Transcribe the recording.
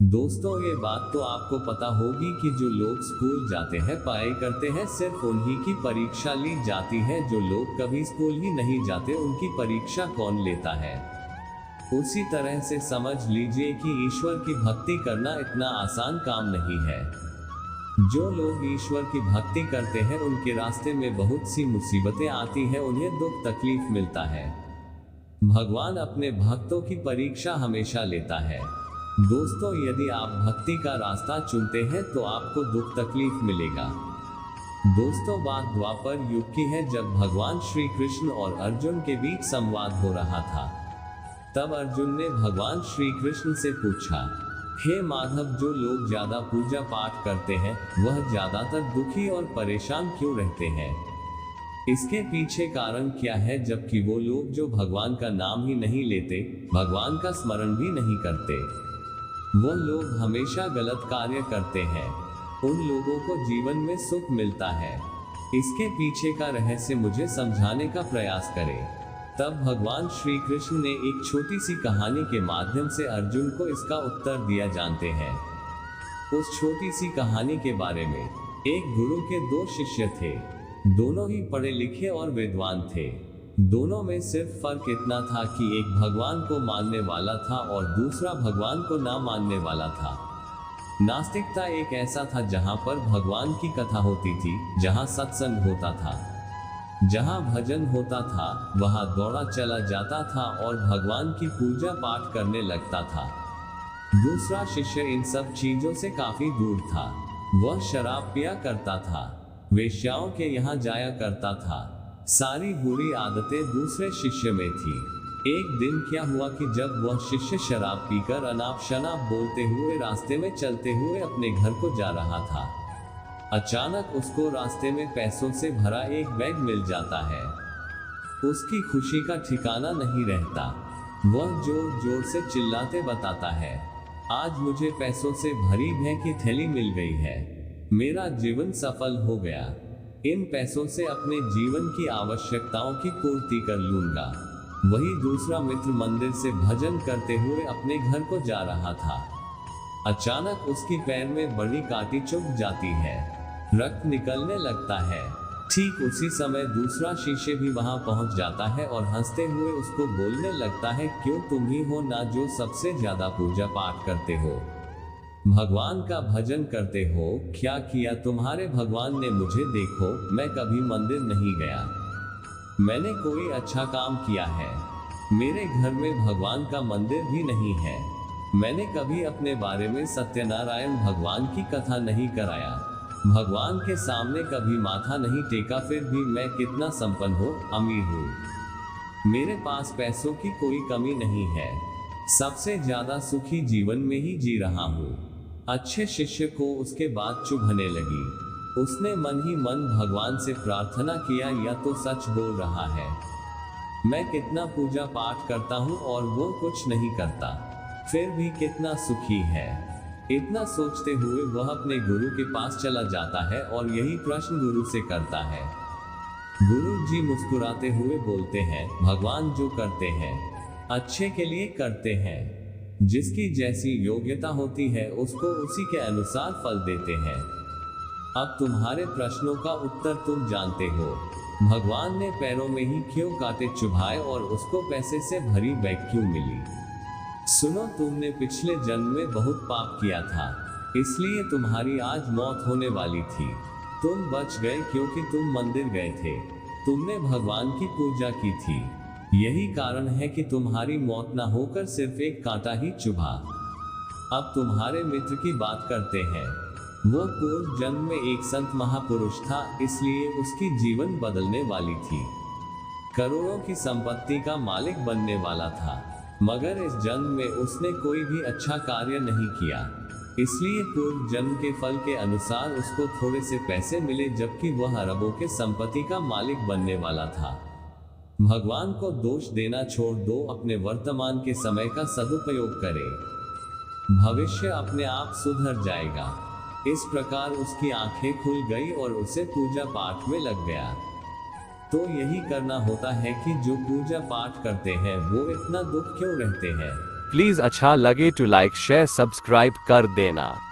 दोस्तों, ये बात तो आपको पता होगी कि जो लोग स्कूल जाते हैं, पढ़ाई करते हैं, सिर्फ उन्हीं की परीक्षा ली जाती है। जो लोग कभी स्कूल ही नहीं जाते, उनकी परीक्षा कौन लेता है। उसी तरह से समझ लीजिए कि ईश्वर की भक्ति करना इतना आसान काम नहीं है। जो लोग ईश्वर की भक्ति करते हैं, उनके रास्ते में बहुत सी मुसीबतें आती हैं, उन्हें दुख तकलीफ मिलता है। भगवान अपने भक्तों की परीक्षा हमेशा लेता है। दोस्तों, यदि आप भक्ति का रास्ता चुनते हैं तो आपको दुख तकलीफ मिलेगा। दोस्तों, बात द्वापर युग की है, जब भगवान श्री कृष्ण और अर्जुन के बीच संवाद हो रहा था। तब अर्जुन ने भगवान श्री कृष्ण से पूछा, हे माधव, जो लोग ज्यादा पूजा पाठ करते हैं, वह ज्यादातर दुखी और परेशान क्यों रहते हैं। इसके पीछे कारण क्या है, जबकि वो लोग जो भगवान का नाम ही नहीं लेते, भगवान का स्मरण भी नहीं करते, वो लोग हमेशा गलत कार्य करते हैं। उन लोगों को जीवन में सुख मिलता है। इसके पीछे का रहस्य मुझे समझाने का प्रयास करें। तब भगवान श्री कृष्ण ने एक छोटी सी कहानी के माध्यम से अर्जुन को इसका उत्तर दिया। जानते हैं उस छोटी सी कहानी के बारे में। एक गुरु के दो शिष्य थे। दोनों ही पढ़े लिखे और विद्वान थे। दोनों में सिर्फ फर्क इतना था कि एक भगवान को मानने वाला था और दूसरा भगवान को ना मानने वाला था। नास्तिकता एक ऐसा था जहां पर भगवान की कथा होती थी, जहां सत्संग होता था, जहां भजन होता था, वहां दौड़ा चला जाता था और भगवान की पूजा पाठ करने लगता था। दूसरा शिष्य इन सब चीजों से काफी दूर था। वह शराब पिया करता था, वेश्याओं के यहाँ जाया करता था। सारी बुरी आदतें दूसरे शिष्य में थी। एक दिन क्या हुआ कि जब वह शिष्य शराब पीकर अनाप शनाप बोलते हुए रास्ते में चलते हुए अपने घर को जा रहा था, अचानक उसको रास्ते में पैसों से भरा एक बैग मिल जाता है। उसकी खुशी का ठिकाना नहीं रहता। वह जोर जोर से चिल्लाते बताता है, आज मुझे पैसों से भरी बैग की थैली मिल गई है। मेरा जीवन सफल हो गया। इन पैसों से अपने जीवन की आवश्यकताओं की पूर्ति कर लूंगा। वही दूसरा मित्र मंदिर से भजन करते हुए अपने घर को जा रहा था। अचानक उसकी पैर में बड़ी कांटी चुभ जाती है, रक्त निकलने लगता है। ठीक उसी समय दूसरा शिष्य भी वहां पहुंच जाता है और हंसते हुए उसको बोलने लगता है, क्यों तुम ही हो ना जो सबसे ज्यादा पूजा पाठ करते हो, भगवान का भजन करते हो। क्या किया तुम्हारे भगवान ने मुझे, देखो मैं कभी मंदिर नहीं गया, मैंने कोई अच्छा काम किया है। मेरे घर में भगवान का मंदिर भी नहीं है। मैंने कभी अपने बारे में सत्यनारायण भगवान की कथा नहीं कराया, भगवान के सामने कभी माथा नहीं टेका। फिर भी मैं कितना संपन्न हूँ, अमीर हूँ। मेरे पास पैसों की कोई कमी नहीं है। सबसे ज्यादा सुखी जीवन में ही जी रहा हूँ। अच्छे शिष्य को उसके बात चुभने लगी। उसने मन ही मन भगवान से प्रार्थना किया, या तो सच बोल रहा है, मैं कितना पूजा पाठ करता हूँ और वो कुछ नहीं करता, फिर भी कितना सुखी है। इतना सोचते हुए वह अपने गुरु के पास चला जाता है और यही प्रश्न गुरु से करता है। गुरु जी मुस्कुराते हुए बोलते हैं, भगवान जो करते हैं अच्छे के लिए करते हैं। जिसकी जैसी योग्यता होती है, उसको उसी के अनुसार फल देते हैं। अब तुम्हारे प्रश्नों का उत्तर तुम जानते हो। भगवान ने पैरों में ही क्यों कांटे चुभाए और उसको पैसे से भरी बैग क्यों मिली। सुनो, तुमने पिछले जन्म में बहुत पाप किया था, इसलिए तुम्हारी आज मौत होने वाली थी। तुम बच गए क्योंकि तुम मंदिर गए थे, तुमने भगवान की पूजा की थी। यही कारण है कि तुम्हारी मौत ना होकर सिर्फ एक कांटा ही चुभा। अब तुम्हारे मित्र की बात करते हैं। वो पूर्व जन्म में एक संत महापुरुष था, इसलिए उसकी जीवन बदलने वाली थी। करोड़ों की संपत्ति का मालिक बनने वाला था, मगर इस जन्म में उसने कोई भी अच्छा कार्य नहीं किया। इसलिए पूर्व जन्म के फल के अनुसार उसको थोड़े से पैसे मिले, जबकि वह अरबों के संपत्ति का मालिक बनने वाला था। भगवान को दोष देना छोड़ दो, अपने वर्तमान के समय का सदुपयोग करें। भविष्य अपने आप सुधर जाएगा। इस प्रकार उसकी आंखें खुल गई और उसे पूजा पाठ में लग गया। तो यही करना होता है कि जो पूजा पाठ करते हैं वो इतना दुख क्यों रहते हैं। प्लीज अच्छा लगे तो लाइक शेयर सब्सक्राइब कर देना।